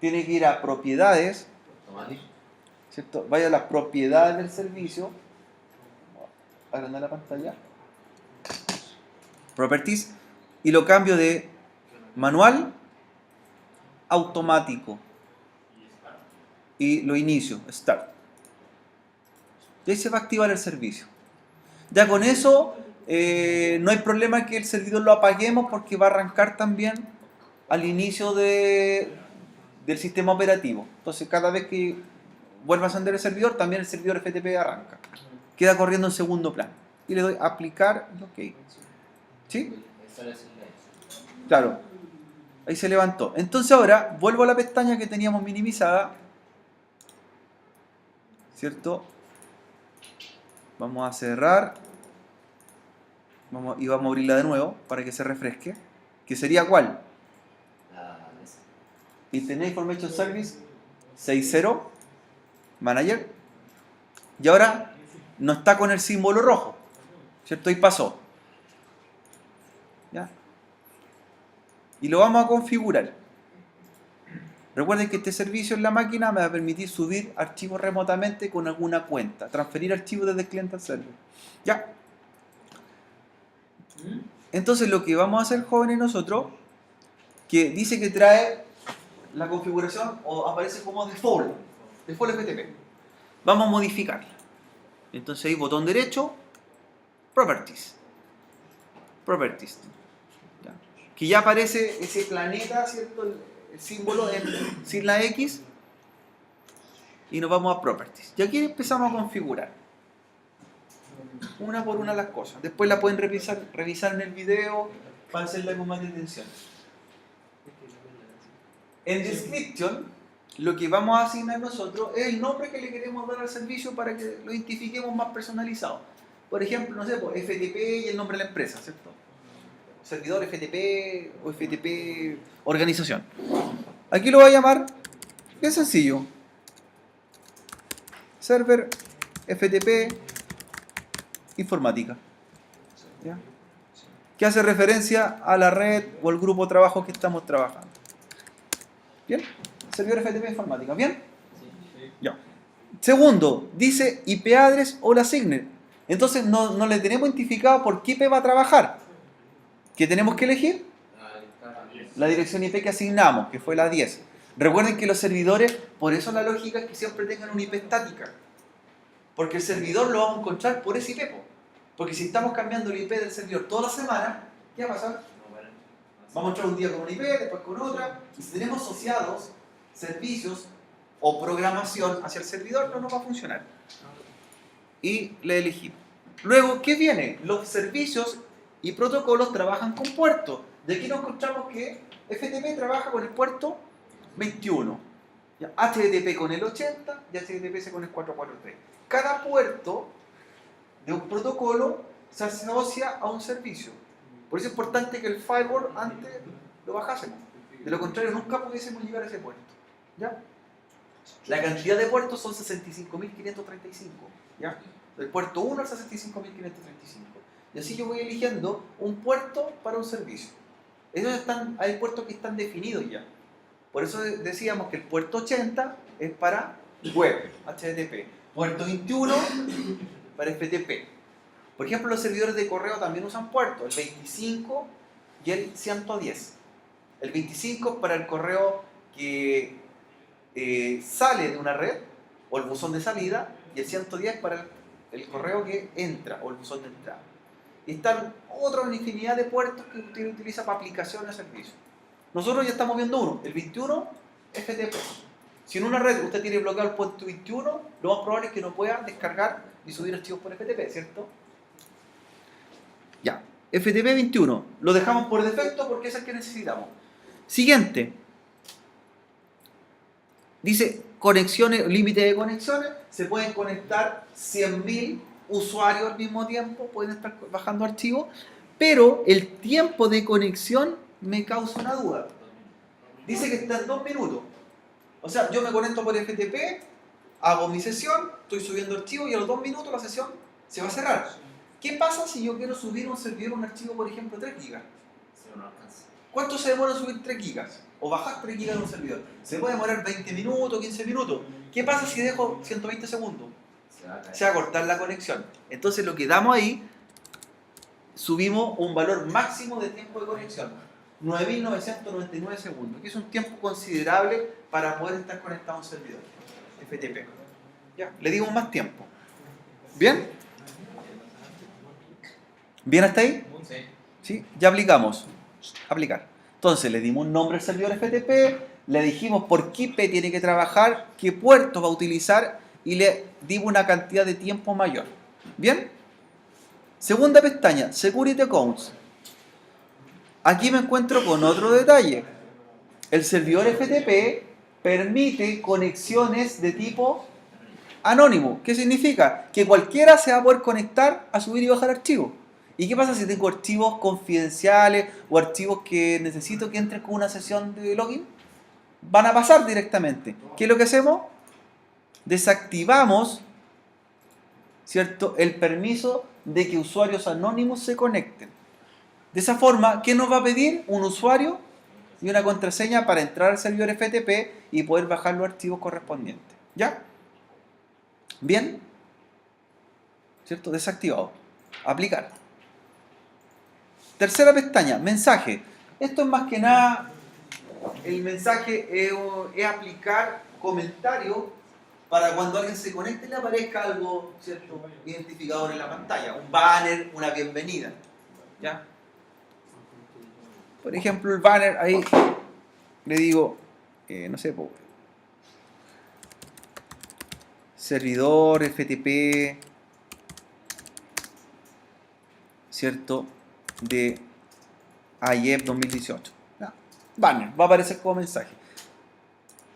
tiene que ir a propiedades, ¿cierto? Vaya a las propiedades del servicio. Agrandar la pantalla. Properties. Y lo cambio de manual automático. Y lo inicio, Start. Y ahí se va a activar el servicio. Ya con eso no hay problema que el servidor lo apaguemos porque va a arrancar también al inicio del sistema operativo. Entonces cada vez que vuelva a encender el servidor, también el servidor FTP arranca. Queda corriendo en segundo plano. Y le doy a aplicar y OK. ¿Sí? Claro. Ahí se levantó. Entonces ahora vuelvo a la pestaña que teníamos minimizada. ¿Cierto? Vamos a cerrar. Y vamos a abrirla de nuevo para que se refresque. ¿Que sería cuál? Internet Information Service 6.0 Manager. Y ahora no está con el símbolo rojo, ¿cierto? Ahí pasó. ¿Ya? Y lo vamos a configurar. Recuerden que este servicio en la máquina me va a permitir subir archivos remotamente con alguna cuenta, transferir archivos desde el cliente al server. ¿Ya? Entonces lo que vamos a hacer, jóvenes, nosotros, que dice que trae la configuración o aparece como default FTP. Vamos a modificarla. Entonces ahí botón derecho, Properties. ¿Ya? Que ya aparece ese planeta, ¿cierto? El símbolo sin la X. Y nos vamos a Properties. Y aquí empezamos a configurar. Una por una las cosas. Después la pueden revisar en el video para hacerla con más atención. En Description, lo que vamos a asignar nosotros es el nombre que le queremos dar al servicio para que lo identifiquemos más personalizado. Por ejemplo, no sé, pues, FTP y el nombre de la empresa, ¿cierto? Servidor FTP o FTP organización. Aquí lo voy a llamar, bien sencillo, Server FTP Informática. ¿Ya? Que hace referencia a la red o al grupo de trabajo que estamos trabajando. ¿Bien? Servidor FTP Informática. ¿Bien? Sí. Ya. Segundo, dice IP address o la signet. Entonces no le tenemos identificado por qué IP va a trabajar. ¿Qué tenemos que elegir? La dirección IP que asignamos, que fue la 10. Recuerden que los servidores, por eso la lógica es que siempre tengan una IP estática. Porque el servidor lo vamos a encontrar por ese IP. Po. Porque si estamos cambiando el IP del servidor toda la semana, ¿qué va a pasar? Vamos a entrar un día con una IP, después con otra. Y si tenemos asociados servicios o programación hacia el servidor, no nos va a funcionar. Y le elegimos. Luego, ¿qué viene? Los servicios y protocolos trabajan con puertos. De aquí nos encontramos que FTP trabaja con el puerto 21. Ya, HTTP con el 80 y HTTPS con el 443. Cada puerto de un protocolo se asocia a un servicio. Por eso es importante que el firewall antes lo bajásemos. De lo contrario, nunca pudiésemos llegar a ese puerto. ¿Ya? La cantidad de puertos son 65.535. ¿Ya? Del puerto 1 al 65.535. Y así yo voy eligiendo un puerto para un servicio. Hay puertos que están definidos ya. Por eso decíamos que el puerto 80 es para web, HTTP. Puerto 21 para FTP. Por ejemplo, los servidores de correo también usan puertos, el 25 y el 110. El 25 es para el correo que sale de una red, o el buzón de salida, y el 110 para el correo que entra, o el buzón de entrada. Y están otra infinidad de puertos que usted utiliza para aplicaciones de servicios. Nosotros ya estamos viendo uno, el 21 FTP. Si en una red usted tiene bloqueado el puerto 21, lo más probable es que no pueda descargar y subir archivos por FTP, ¿cierto? Ya, FTP 21, lo dejamos por defecto porque es el que necesitamos. Siguiente. Dice, conexiones, límite de conexiones, se pueden conectar 100.000 usuarios al mismo tiempo, pueden estar bajando archivos, pero el tiempo de conexión me causa una duda. Dice que está en 2 minutos. O sea, yo me conecto por FTP, hago mi sesión, estoy subiendo archivos y a los 2 minutos la sesión se va a cerrar. ¿Qué pasa si yo quiero subir a un servidor un archivo, por ejemplo, 3 gigas? ¿Cuánto se demora en subir 3 gigas? O bajar 3 gigas de un servidor. Se puede demorar 20 minutos, 15 minutos. ¿Qué pasa si dejo 120 segundos? Se va a cortar la conexión. Entonces lo que damos ahí, subimos un valor máximo de tiempo de conexión. 9.999 segundos, que es un tiempo considerable para poder estar conectado a un servidor FTP. Ya, le dimos más tiempo. ¿Bien? ¿Bien hasta ahí? Sí. ¿Sí? Ya aplicamos. Aplicar. Entonces le dimos un nombre al servidor FTP, le dijimos por qué IP tiene que trabajar, qué puerto va a utilizar y le dimos una cantidad de tiempo mayor. ¿Bien? Segunda pestaña, Security Accounts. Aquí me encuentro con otro detalle. El servidor FTP permite conexiones de tipo anónimo. ¿Qué significa? Que cualquiera se va a poder conectar a subir y bajar archivos. ¿Y qué pasa si tengo archivos confidenciales o archivos que necesito que entren con una sesión de login? Van a pasar directamente. ¿Qué es lo que hacemos? Desactivamos, ¿cierto?, el permiso de que usuarios anónimos se conecten. De esa forma, ¿qué nos va a pedir? Un usuario y una contraseña para entrar al servidor FTP y poder bajar los archivos correspondientes. ¿Ya? ¿Bien? ¿Cierto? Desactivado. Aplicar. Tercera pestaña, mensaje. Esto es más que nada, el mensaje es aplicar comentarios para cuando alguien se conecte le aparezca algo, ¿cierto?, identificador en la pantalla. Un banner, una bienvenida. ¿Ya? Por ejemplo, el banner, ahí le digo, no sé, servidor FTP, ¿cierto?, de IEP 2018. No, banner, va a aparecer como mensaje.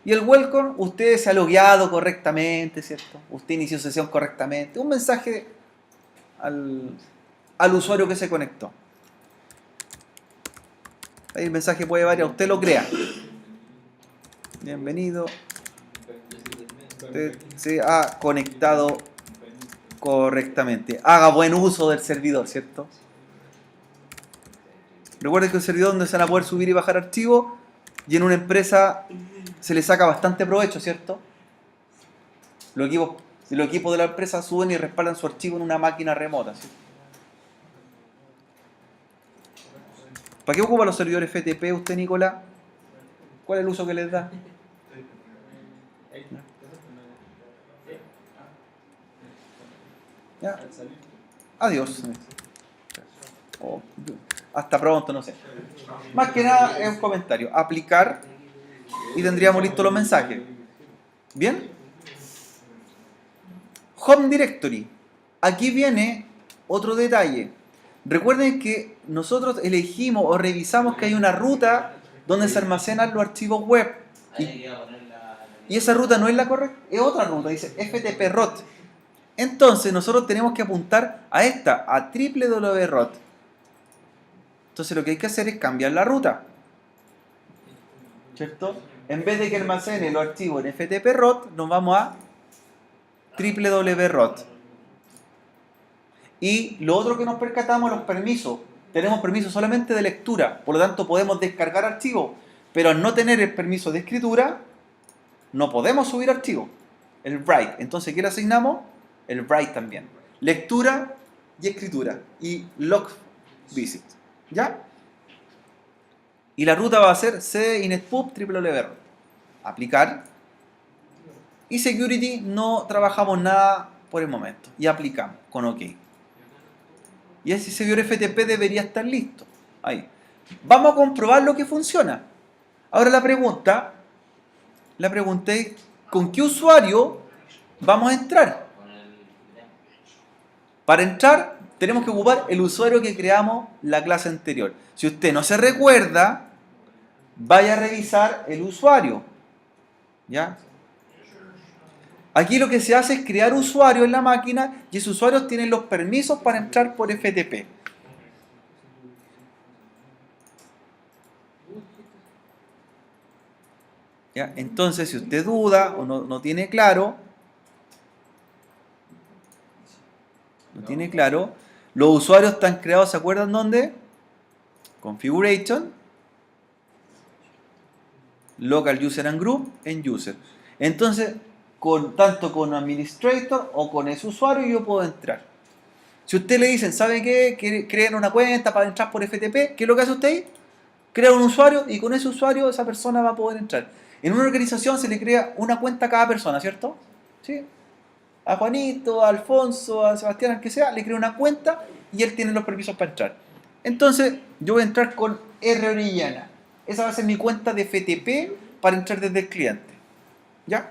Y el welcome, usted se ha logueado correctamente, ¿cierto? Usted inició sesión correctamente. Un mensaje al usuario que se conectó. Ahí el mensaje puede variar, usted lo crea. Bienvenido. Usted se ha conectado correctamente. Haga buen uso del servidor, ¿cierto? Recuerden que un servidor donde se van a poder subir y bajar archivos, y en una empresa se le saca bastante provecho, ¿cierto? Los equipos de la empresa suben y respaldan su archivo en una máquina remota, ¿cierto? ¿Para qué ocupa los servidores FTP usted, Nicolás? ¿Cuál es el uso que les da? ¿Ya? Adiós. O, hasta pronto, no sé. Más que nada es un comentario. Aplicar y tendríamos listos los mensajes. ¿Bien? Home Directory. Aquí viene otro detalle. Recuerden que nosotros elegimos o revisamos que hay una ruta donde se almacenan los archivos web. Y esa ruta no es la correcta, es otra ruta, dice FTP-ROT. Entonces nosotros tenemos que apuntar a esta, a www.rot. Entonces lo que hay que hacer es cambiar la ruta. ¿Cierto? En vez de que almacene los archivos en FTP-ROT, nos vamos a www.rot. Y lo otro que nos percatamos, los permisos. Tenemos permiso solamente de lectura, por lo tanto podemos descargar archivos, pero al no tener el permiso de escritura, no podemos subir archivos. El write. Entonces, ¿qué le asignamos? El write también. Lectura y escritura. Y log visit. ¿Ya? Y la ruta va a ser cd-inetpub www. Aplicar. Y security no trabajamos nada por el momento. Y aplicamos con OK. Y ese servidor FTP debería estar listo. Ahí. Vamos a comprobar lo que funciona. Ahora la pregunta es, ¿con qué usuario vamos a entrar? Para entrar tenemos que ocupar el usuario que creamos la clase anterior. Si usted no se recuerda, vaya a revisar el usuario. ¿Ya? Aquí lo que se hace es crear usuarios en la máquina y esos usuarios tienen los permisos para entrar por FTP. ¿Ya? Entonces, si usted duda o no tiene claro, los usuarios están creados, ¿se acuerdan dónde? Configuration, Local User and Group, en User. Entonces, tanto con Administrator o con ese usuario yo puedo entrar. Si usted le dicen, ¿sabe qué? Creen una cuenta para entrar por FTP, ¿qué es lo que hace usted ahí? Crea un usuario y con ese usuario esa persona va a poder entrar. En una organización se le crea una cuenta a cada persona, ¿cierto? ¿Sí? A Juanito, a Alfonso, a Sebastián, al que sea, le crea una cuenta y él tiene los permisos para entrar. Entonces, yo voy a entrar con R Orellana. Esa va a ser mi cuenta de FTP para entrar desde el cliente. ¿Ya?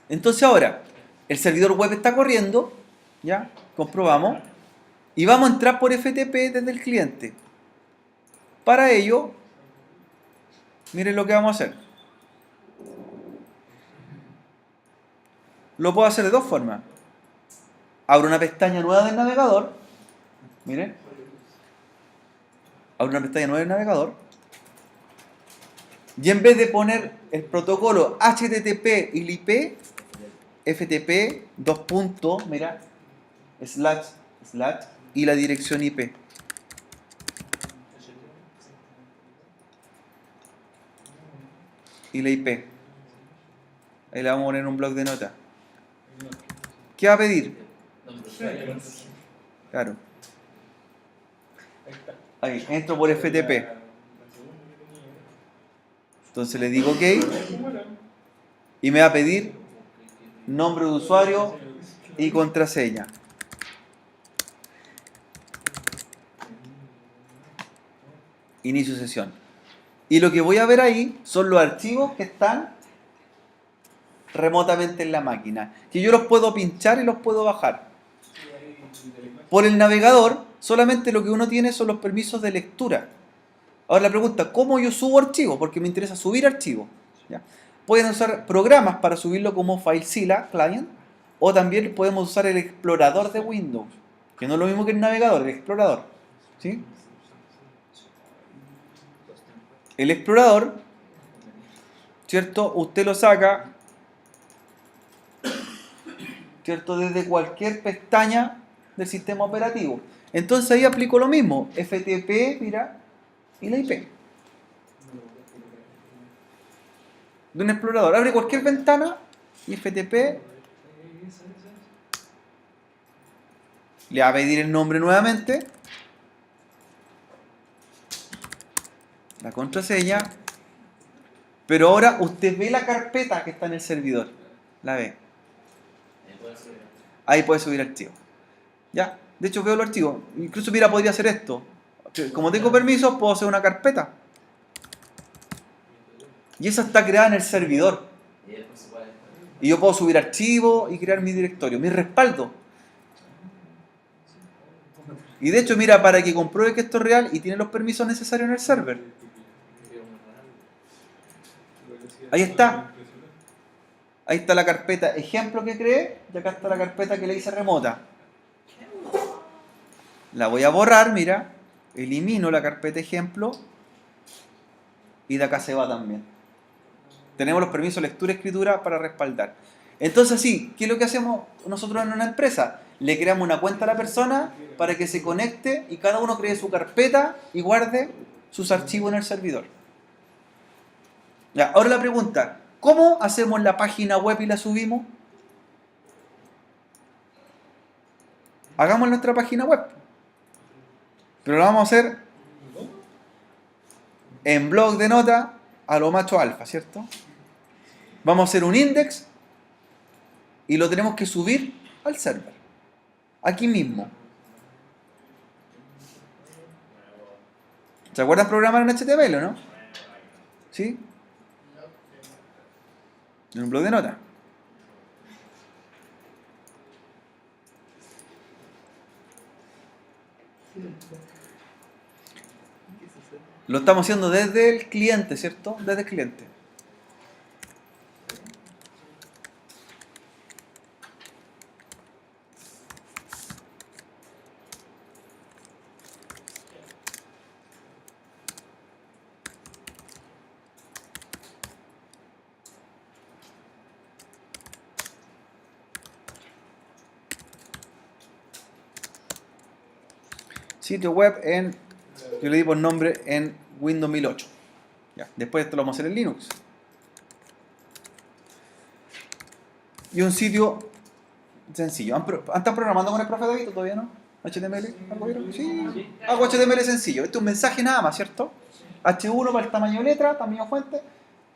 Entonces ahora, el servidor web está corriendo, ¿ya? Comprobamos. Y vamos a entrar por FTP desde el cliente. Para ello, miren lo que vamos a hacer. Lo puedo hacer de dos formas. Abro una pestaña nueva del navegador. Miren. Abro una pestaña nueva del navegador. Y en vez de poner el protocolo HTTP y el IP, FTP, mira, / y la dirección IP. Y la IP. Ahí le vamos a poner en un bloc de notas. ¿Qué va a pedir? Claro. Ahí, entro por FTP. Entonces le digo OK. Y me va a pedir nombre de usuario y contraseña. Inicio sesión. Y lo que voy a ver ahí son los archivos que están remotamente en la máquina. Que yo los puedo pinchar y los puedo bajar. Por el navegador, solamente lo que uno tiene son los permisos de lectura. Ahora la pregunta, ¿cómo yo subo archivos? Porque me interesa subir archivos. ¿Ya? Pueden usar programas para subirlo como FileZilla, client, o también podemos usar el explorador de Windows, que no es lo mismo que el navegador, el explorador. ¿Sí? El explorador, ¿cierto? Usted lo saca, ¿cierto? Desde cualquier pestaña del sistema operativo. Entonces ahí aplico lo mismo, FTP, mira, y la IP. De un explorador. Abre cualquier ventana y FTP. Le va a pedir el nombre nuevamente. La contraseña. Pero ahora usted ve la carpeta que está en el servidor. La ve. Ahí puede subir. Ahí puede subir archivos. ¿Ya? De hecho veo los archivos. Incluso mira, podría hacer esto. Como tengo permiso, puedo hacer una carpeta. Y esa está creada en el servidor. Y después se puede. Y yo puedo subir archivos y crear mi directorio, mi respaldo. Y de hecho, mira, para que compruebe que esto es real y tiene los permisos necesarios en el server. Ahí está. Ahí está la carpeta ejemplo que creé y acá está la carpeta que le hice remota. La voy a borrar, mira. Elimino la carpeta ejemplo y de acá se va también. Tenemos los permisos lectura y escritura para respaldar. Entonces sí, ¿qué es lo que hacemos nosotros en una empresa? Le creamos una cuenta a la persona para que se conecte y cada uno cree su carpeta y guarde sus archivos en el servidor. Ya, ahora la pregunta, ¿cómo hacemos la página web y la subimos? Hagamos nuestra página web. Pero lo vamos a hacer en blog de nota a lo macho alfa, ¿cierto? Vamos a hacer un index y lo tenemos que subir al server. Aquí mismo. ¿Se acuerdan programar en HTML, no? ¿Sí? En un blog de nota. Lo estamos haciendo desde el cliente, ¿cierto? Desde el cliente. Sitio web en, yo le di por nombre en Windows 1008. Ya, después esto lo vamos a hacer en Linux. Y un sitio sencillo. ¿Están programando con el profe David o todavía no? ¿HTML? ¿Algo vieron? Sí. Hago HTML sencillo. Esto es un mensaje nada más, ¿cierto? H1 para el tamaño letra, tamaño fuente.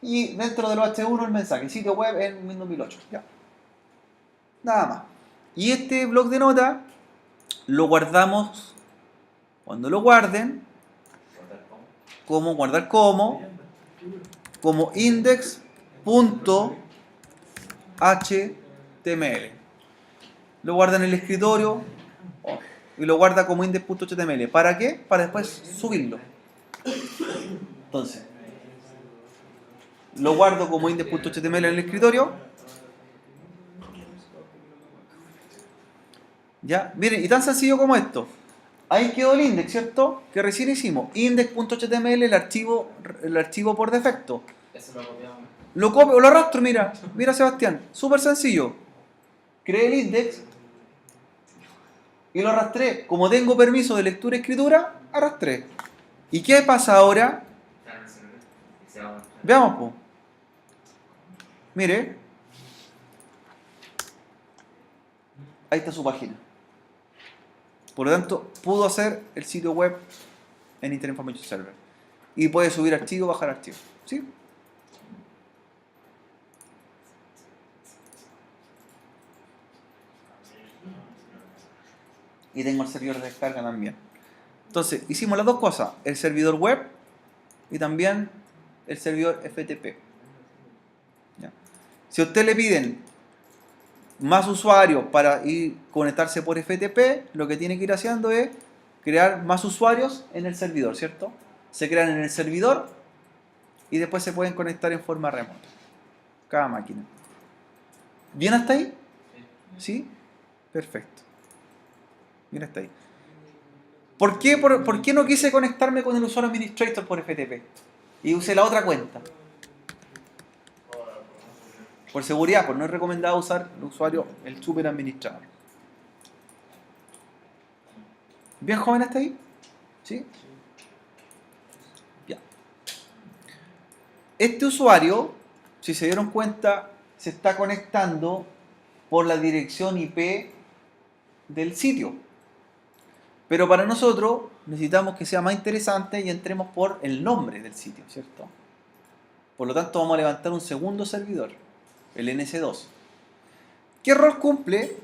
Y dentro de los H1 el mensaje. Sitio web en Windows 1008. Ya. Nada más. Y este blog de nota lo guardamos. Cuando lo guarden, guardar como index.html. Lo guarda en el escritorio y lo guarda como index.html. ¿Para qué? Para después subirlo. Entonces, lo guardo como index.html en el escritorio. Ya, miren, y tan sencillo como esto. Ahí quedó el index, ¿cierto? Que recién hicimos. Index.html, el archivo por defecto. Eso lo copiamos. Lo copio o lo arrastro, mira. Mira, Sebastián. Súper sencillo. Creé el index y lo arrastré. Como tengo permiso de lectura y escritura, arrastré. ¿Y qué pasa ahora? Veamos, po. Mire. Ahí está su página. Por lo tanto, pudo hacer el sitio web en Internet Information Server. Y puede subir archivos, bajar archivos. ¿Sí? Y tengo el servidor de descarga también. Entonces, hicimos las dos cosas. El servidor web y también el servidor FTP. ¿Ya? Si a usted le piden más usuarios para ir conectarse por FTP, lo que tiene que ir haciendo es crear más usuarios en el servidor, ¿cierto? Se crean en el servidor y después se pueden conectar en forma remota. Cada máquina. ¿Bien hasta ahí? ¿Sí? Perfecto. Bien hasta ahí. ¿Por qué no quise conectarme con el usuario administrator por FTP? Y usé la otra cuenta. Por seguridad, pues no es recomendado usar el usuario, el super administrador. ¿Bien, joven, hasta ahí? ¿Sí? Ya. Este usuario, si se dieron cuenta, se está conectando por la dirección IP del sitio. Pero para nosotros necesitamos que sea más interesante y entremos por el nombre del sitio, ¿cierto? Por lo tanto, vamos a levantar un segundo servidor, el NS2. ¿Qué rol cumple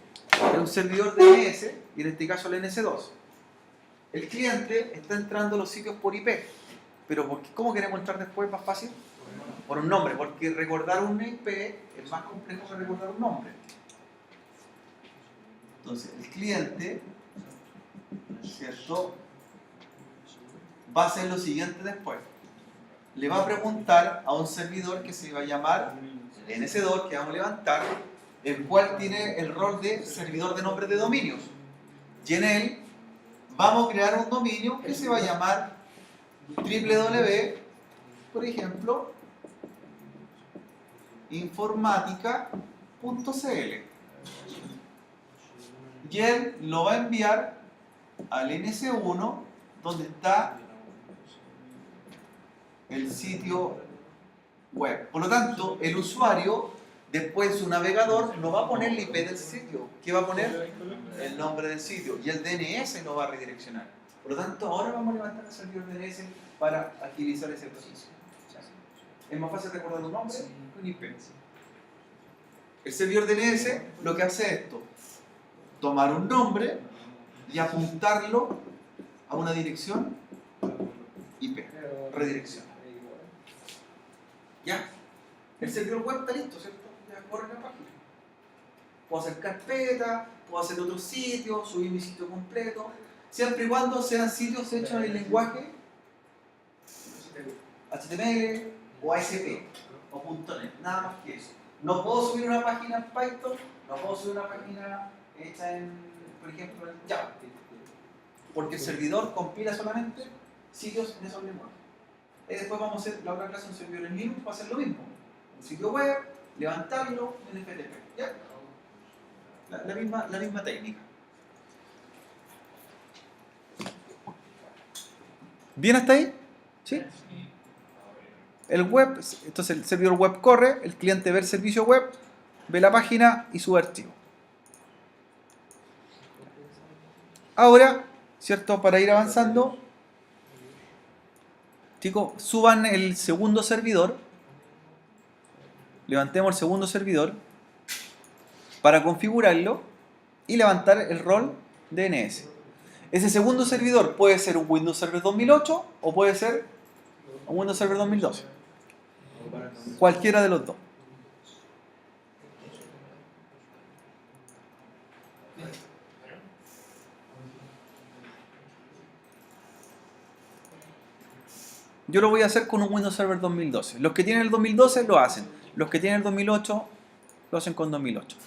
en un servidor de NS, y en este caso el NS2? El cliente está entrando a los sitios por IP, pero ¿cómo queremos entrar después más fácil? Por un nombre, porque recordar un IP es más complejo que recordar un nombre. Entonces, el cliente, ¿cierto?, va a hacer lo siguiente después. Le va a preguntar a un servidor que se va a llamar NS2, que vamos a levantar, el cual tiene el rol de servidor de nombres de dominios. Y en él vamos a crear un dominio que se va a llamar www, por ejemplo, informatica.cl. Y él lo va a enviar al NS1, donde está el sitio web. Por lo tanto, el usuario, después en su navegador, no va a poner la IP del sitio. ¿Qué va a poner? El nombre del sitio. Y el DNS lo va a redireccionar. Por lo tanto, ahora vamos a levantar el servidor DNS para agilizar ese proceso. Es más fácil recordar un nombre que un IP. El servidor DNS lo que hace es esto: tomar un nombre y apuntarlo a una dirección IP, redirección. ¿Ya? El servidor web está listo, ¿cierto? Ya corre la página. Puedo hacer carpeta, puedo hacer otros sitios, subir mi sitio completo, siempre y cuando sean sitios hechos en el lenguaje HTML o ASP o .NET, nada más que eso. No puedo subir una página en Python, no puedo subir una página hecha en, por ejemplo, en Java, porque el servidor compila solamente sitios en esos lenguajes. Y después vamos a hacer la otra clase, un servidor en Linux, va a hacer lo mismo. Un sitio web, levantarlo en FTP. ¿Ya? La misma técnica. ¿Bien hasta ahí? ¿Sí? El web, entonces el servidor web corre, el cliente ve el servicio web, ve la página y sube archivo. Ahora, ¿cierto? Para ir avanzando, chicos, suban el segundo servidor, levantemos el segundo servidor para configurarlo y levantar el rol DNS. Ese segundo servidor puede ser un Windows Server 2008 o puede ser un Windows Server 2012. Cualquiera de los dos. Yo lo voy a hacer con un Windows Server 2012. Los que tienen el 2012 lo hacen. Los que tienen el 2008 lo hacen con 2008.